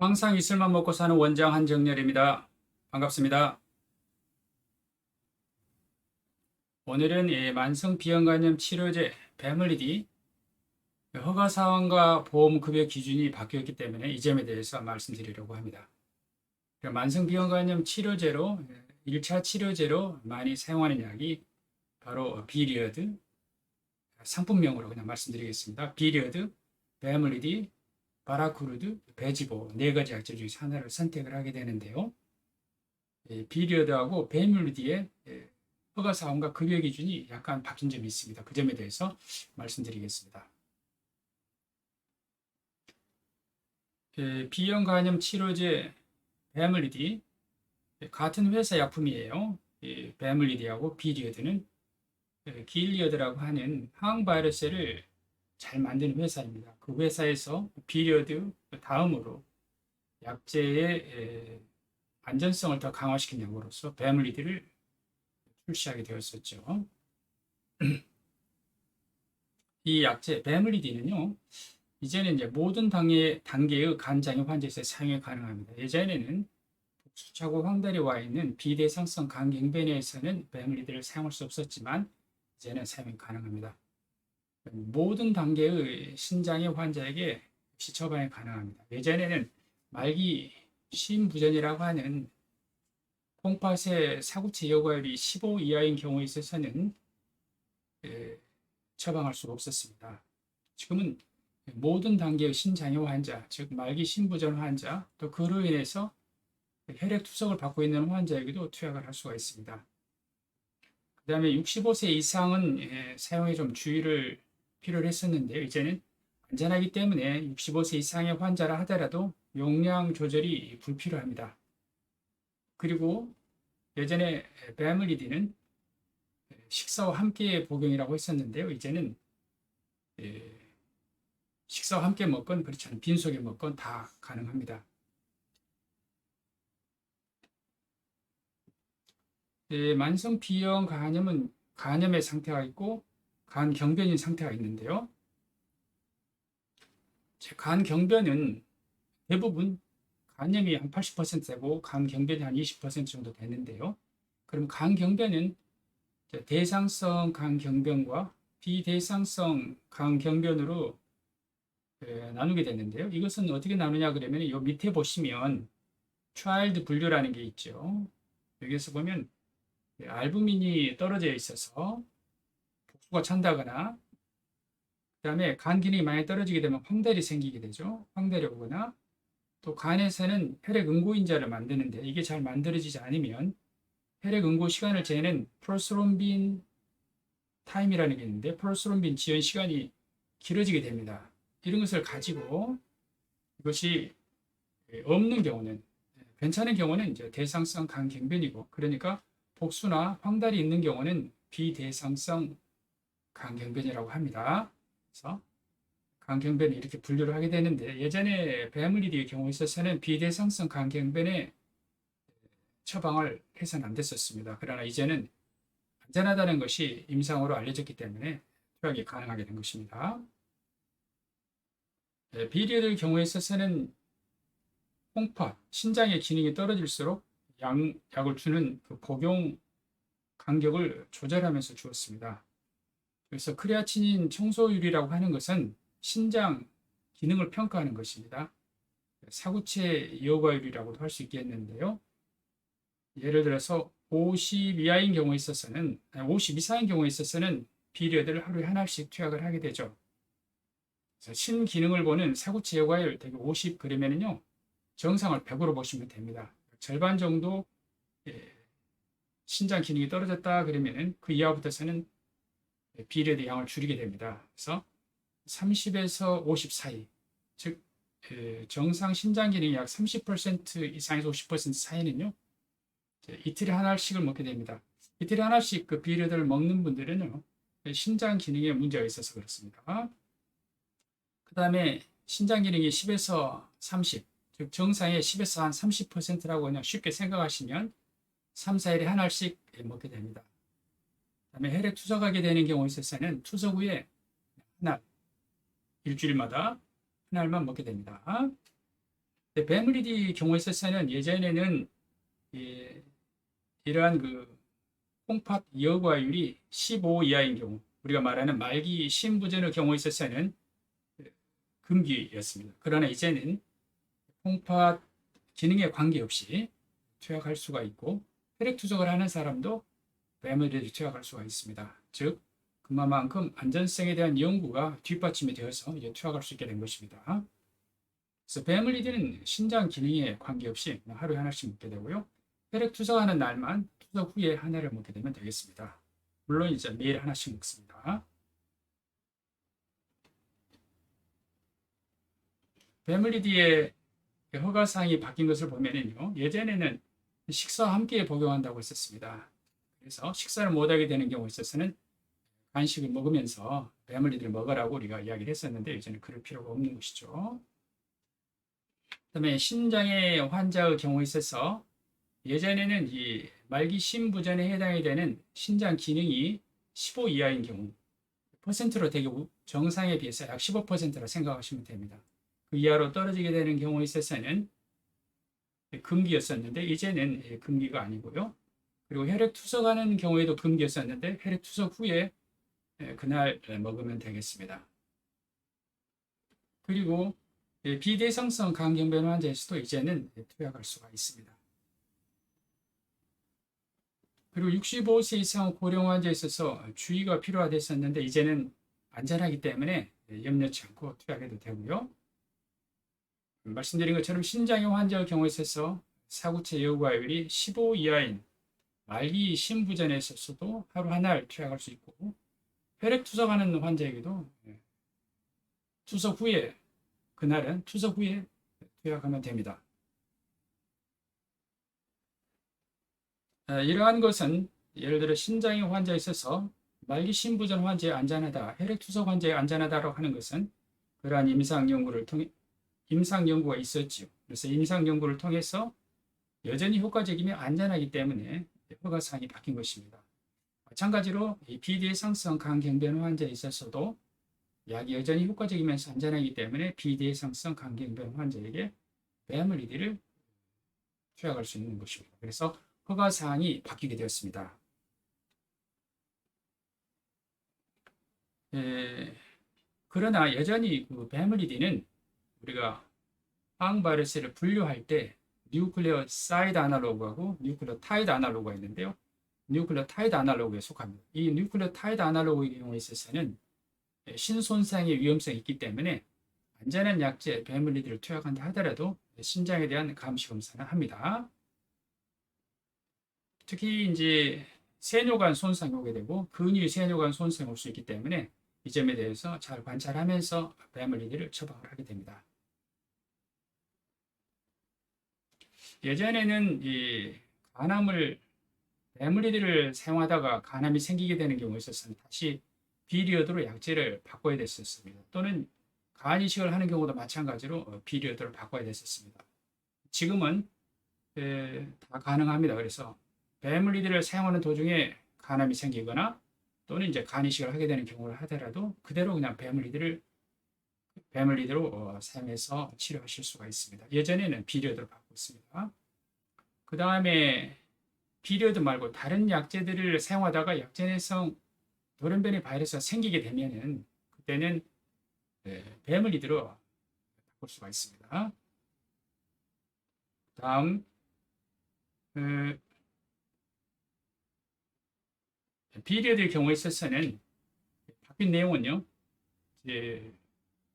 항상 이슬만 먹고 사는 원장 한정열입니다. 반갑습니다. 오늘은 만성 비형간염 치료제 베물리디 허가 사항과 보험 급여 기준이 바뀌었기 때문에 이 점에 대해서 말씀드리려고 합니다. 만성 비형간염 치료제로 1차 치료제로 많이 사용하는 약이 바로 비리어드, 상품명으로 그냥 말씀드리겠습니다. 비리어드, 베물리디, 바라쿠르드, 베지보 네 가지 약제 중에서 하나를 선택을 하게 되는데요. 비리어드하고 베물리디의 허가 사항과 급여 기준이 약간 바뀐 점이 있습니다. 그 점에 대해서 말씀드리겠습니다. 비형 간염 치료제 베물리디 같은 회사 약품이에요. 베물리디하고 비리어드는 기일리어드라고 하는 항바이러스를 잘 만드는 회사입니다. 그 회사에서 비리어드 다음으로 약제의 안전성을 더 강화시킨 약으로서 베물리디를 출시하게 되었었죠. 이 약제 베물리디는요, 이제는 이제 모든 단계의 간장염 환자에서 사용이 가능합니다. 예전에는 복수차고 황달이 와 있는 비대상성 간경변에서는 베물리디를 사용할 수 없었지만 이제는 사용이 가능합니다. 모든 단계의 신장염 환자에게 역시 처방이 가능합니다. 예전에는 말기 심부전이라고 하는 콩팥의 사구체 여과율이 15 이하인 경우에 있어서는 처방할 수가 없었습니다. 지금은 모든 단계의 신장염 환자, 즉 말기 심부전 환자, 또 그로 인해서 혈액 투석을 받고 있는 환자에게도 투약을 할 수가 있습니다. 그 다음에 65세 이상은 사용에 좀 주의를 필요로 했었는데요. 이제는 안전하기 때문에 65세 이상의 환자라 하더라도 용량 조절이 불필요합니다. 그리고 예전에 베물리디는 식사와 함께 복용이라고 했었는데요. 이제는 식사와 함께 먹건 그렇지 않은 빈속에 먹건 다 가능합니다. 만성 비형 간염은 간염의 상태가 있고 간경변인 상태가 있는데요. 간경변은 대부분 간염이 한 80% 되고 간경변이 한 20% 정도 되는데요. 그럼 간경변은 대상성 간경변과 비대상성 간경변으로 나누게 되는데요. 이것은 어떻게 나누냐 그러면 이 밑에 보시면 차일드 분류라는 게 있죠. 여기서 보면 알부민이 떨어져 있어서 복수가 찬다거나 그다음에 간 기능이 많이 떨어지게 되면 황달이 생기게 되죠. 황달이 오거나 또 간에서는 혈액 응고인자를 만드는데 이게 잘 만들어지지 않으면 혈액 응고 시간을 재는 프로스롬빈 타임이라는 게 있는데 프로스롬빈 지연 시간이 길어지게 됩니다. 이런 것을 가지고 이것이 없는 경우는 괜찮은 경우는 이제 대상성 간경변이고 그러니까 복수나 황달이 있는 경우는 비대상성 간경변이라고 합니다. 그래서 간경변을 이렇게 분류를 하게 되는데 예전에 베물리디의 경우에 있어서는 비대상성 간경변에 처방을 해서는 안 됐었습니다. 그러나 이제는 안전하다는 것이 임상으로 알려졌기 때문에 투약이 가능하게 된 것입니다. 비리의 경우에 있어서는 콩팥, 신장의 기능이 떨어질수록 약을 주는 그 복용 간격을 조절하면서 주었습니다. 그래서 크레아티닌 청소율이라고 하는 것은 신장 기능을 평가하는 것입니다. 사구체 여과율이라고도 할 수 있겠는데요. 예를 들어서 50 이하인 경우에 있어서는 50 이상인 경우에 있어서는 비리어드를 하루에 하나씩 투약을 하게 되죠. 그래서 신기능을 보는 사구체 여과율 대개 50 그러면은요 정상을 100으로 보시면 됩니다. 절반 정도 신장 기능이 떨어졌다 그러면은 그 이하부터서는 비리어드 양을 줄이게 됩니다. 그래서 30에서 50 사이, 즉 정상 신장 기능이 약 30% 이상에서 50% 사이는요 이틀에 하나씩을 먹게 됩니다. 이틀에 하나씩 그 비리어드를 먹는 분들은요 신장 기능에 문제가 있어서 그렇습니다. 그 다음에 신장 기능이 10에서 30, 즉 정상의 10에서 한 30%라고 그냥 쉽게 생각하시면 3, 4일에 하나씩 먹게 됩니다. 그 다음에 혈액 투석하게 되는 경우에 있어서는 투석 후에 하나, 일주일마다 한 알만 먹게 됩니다. 배멀리디 경우에 있어서는 예전에는 이러한 콩팥 여과율이 15 이하인 경우, 우리가 말하는 말기 심부전의 경우에 있어서는 금기였습니다. 그러나 이제는 콩팥 기능에 관계없이 투약할 수가 있고, 혈액 투석을 하는 사람도 배멀리디를 투약할 수가 있습니다. 즉, 그만큼 안전성에 대한 연구가 뒷받침이 되어서 이제 투약할 수 있게 된 것입니다. 그래서 배멀리디는 신장 기능에 관계없이 하루에 하나씩 먹게 되고요. 혈액 투석하는 날만 투석 후에 하나를 먹게 되면 되겠습니다. 물론 이제 매일 하나씩 먹습니다. 배멀리디의 허가사항이 바뀐 것을 보면요. 예전에는 식사와 함께 복용한다고 했었습니다. 그래서 식사를 못하게 되는 경우에 있어서는 간식을 먹으면서 배멀리디를 먹으라고 우리가 이야기를 했었는데 이제는 그럴 필요가 없는 것이죠. 그다음에 신장의 환자의 경우에 있어서 예전에는 이 말기 심부전에 해당이 되는 신장 기능이 15 이하인 경우, 퍼센트로 되게 정상에 비해서 약 15%라 생각하시면 됩니다. 그 이하로 떨어지게 되는 경우에 있어서는 금기였었는데 이제는 금기가 아니고요. 그리고 혈액 투석하는 경우에도 금기였었는데 혈액 투석 후에 그날 먹으면 되겠습니다. 그리고 비대성성 간경변 환자에서도 이제는 투약할 수가 있습니다. 그리고 65세 이상 고령 환자에 있어서 주의가 필요하됐었는데 이제는 안전하기 때문에 염려치 않고 투약해도 되고요. 말씀드린 것처럼 신장염 환자의 경우에 있어서 사구체 여과율이 15 이하인 말기 심부전에 있어서도 하루 한 알 투약할 수 있고, 혈액 투석하는 환자에게도 투석 후에, 그날은 투석 후에 투약하면 됩니다. 이러한 것은 예를 들어 신장염 환자에 있어서 말기 심부전 환자에 안전하다, 혈액 투석 환자에 안전하다라고 하는 것은 그러한 임상 연구가 있었죠. 그래서 임상 연구를 통해서 여전히 효과적이며 안전하기 때문에 허가사항이 바뀐 것입니다. 마찬가지로 비대성성 간경변 환자에 있어서도 약이 여전히 효과적이면서 안전하기 때문에 비대성성 간경변 환자에게 배멀리디를 투약할 수 있는 것입니다. 그래서 허가사항이 바뀌게 되었습니다. 그러나 여전히 배멀리디는 우리가 항바이러스를 분류할 때 뉴클레오사이드 아날로그하고 뉴클레오타이드 아날로그가 있는데요. 뉴클레오타이드 아날로그에 속합니다. 이 뉴클레오타이드 아날로그의 경우에 있어서는 신손상의 위험성이 있기 때문에 안전한 약제 배멀리디를 투약한다 하더라도 신장에 대한 감시 검사는 합니다. 특히 이제 세뇨관 손상이 오게 되고 근위 세뇨관 손상이 올 수 있기 때문에 이 점에 대해서 잘 관찰하면서 배멀리디를 처방을 하게 됩니다. 예전에는 이 배멀리디를 사용하다가 간암이 생기게 되는 경우가 있었으면 다시 비리어드로 약제를 바꿔야 됐었습니다. 또는 간 이식을 하는 경우도 마찬가지로 비리어드를 바꿔야 됐었습니다. 지금은 다 가능합니다. 그래서 배멀리디를 사용하는 도중에 간암이 생기거나 또는 이제 간 이식을 하게 되는 경우를 하더라도 그대로 그냥 배멀리디로 사용해서 치료하실 수가 있습니다. 예전에는 비리어드를 받고 있습니다. 그 다음에 비리어드 말고 다른 약제들을 사용하다가 약제 내성 돌연변이 바이러스가 생기게 되면은 그때는 배멀리디로 바꿀 수가 있습니다. 다음 비리어드의 경우에 있어서는 바뀐 내용은요.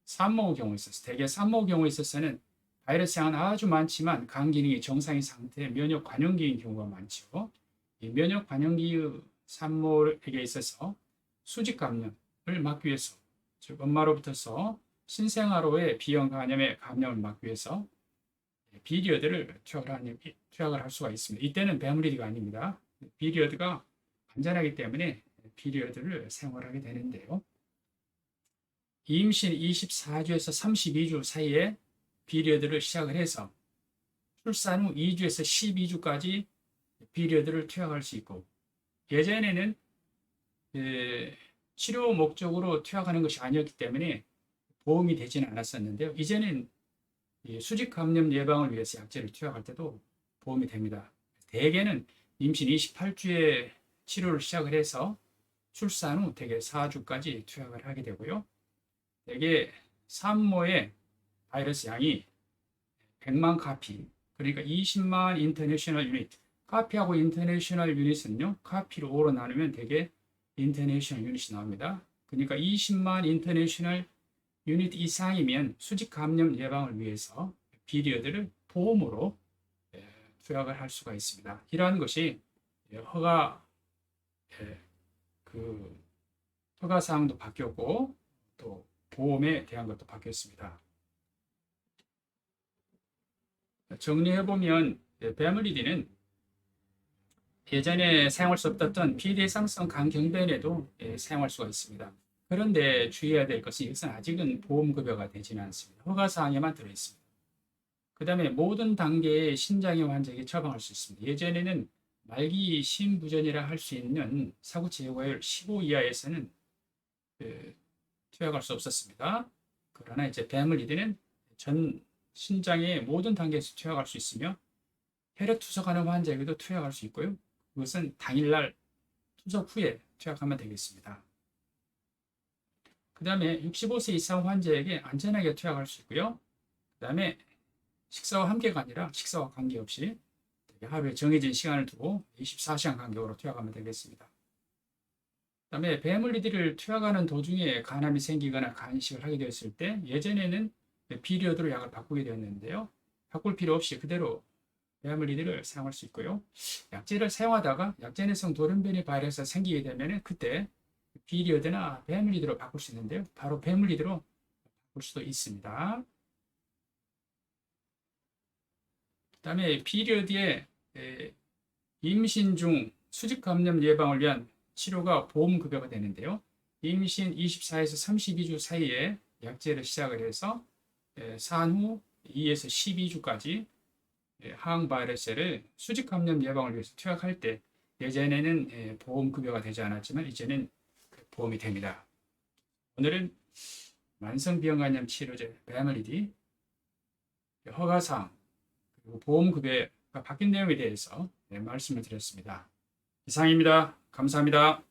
산모의 경우에 있어서 대개 산모의 경우에 있어서는 바이러스 양은 아주 많지만 간 기능이 정상인 상태의 면역 관용기인 경우가 많죠. 이 면역 관용기의 산모에게 있어서 수직 감염을 막기 위해서, 즉 엄마로부터서 신생아로의 비형 간염의 감염을 막기 위해서 비리어드를 투약을 할 수가 있습니다. 이때는 배멀리디가 아닙니다. 비리어드가 안전하기 때문에 비리어드를 사용을 하게 되는데요. 임신 24주에서 32주 사이에 비리어드를 시작을 해서 출산 후 2주에서 12주까지 비리어드를 투약할 수 있고, 예전에는 치료 목적으로 투약하는 것이 아니었기 때문에 보험이 되지는 않았었는데요. 이제는 이 수직 감염 예방을 위해서 약제를 투약할 때도 보험이 됩니다. 대개는 임신 28주에 치료를 시작을 해서 출산 후 대개 4주까지 투약을 하게 되고요. 대개 산모의 바이러스 양이 100만 카피, 그러니까 20만 인터내셔널 유닛. 카피하고 인터내셔널 유닛은요, 카피로 5로 나누면 대개 인터내셔널 유닛이 나옵니다. 그러니까 20만 인터내셔널 유닛 이상이면 수직 감염 예방을 위해서 비리어드를 보험으로 투약을 할 수가 있습니다. 이러한 것이 허가 허가 사항도 바뀌었고 또 보험에 대한 것도 바뀌었습니다. 정리해 보면 베물리딘은 예전에 사용할 수 없었던 비대상성 간경변에도 사용할 수가 있습니다. 그런데 주의해야 될 것은 이것은 아직은 보험급여가 되지는 않습니다. 허가사항에만 들어있습니다. 그 다음에 모든 단계의 신장염 환자에게 처방할 수 있습니다. 예전에는 말기 심부전이라 할 수 있는 사구치 예고율 15 이하에서는 투약할 수 없었습니다. 그러나 이제 베물리딘은 전 신장의 모든 단계에서 투약할 수 있으며 혈액 투석하는 환자에게도 투약할 수 있고요. 그것은 당일날 투석 후에 투약하면 되겠습니다. 그 다음에 65세 이상 환자에게 안전하게 투약할 수 있고요. 그 다음에 식사와 함께가 아니라 식사와 관계없이 하루에 정해진 시간을 두고 24시간 간격으로 투약하면 되겠습니다. 그 다음에 베물리딘을 투약하는 도중에 간암이 생기거나 간이식을 하게 되었을 때 예전에는 비리어드로 약을 바꾸게 되었는데요. 바꿀 필요 없이 그대로 베물리딘을 사용할 수 있고요. 약제를 사용하다가 약제 내성 돌연변이 바이러스가 생기게 되면 그때 비리어드나 베물리딘으로 바꿀 수 있는데요. 바로 베물리딘으로 바꿀 수도 있습니다. 그 다음에 비리어드의 임신 중 수직 감염 예방을 위한 치료가 보험급여가 되는데요. 임신 24에서 32주 사이에 약제를 시작을 해서 산후 2에서 12주까지 항바이러스를 수직 감염 예방을 위해서 투약할 때 예전에는 보험급여가 되지 않았지만 이제는 보험이 됩니다. 오늘은 만성비형간염 치료제 베물리딘 허가사항 그리고 보험급여가 바뀐 내용에 대해서 말씀을 드렸습니다. 이상입니다. 감사합니다.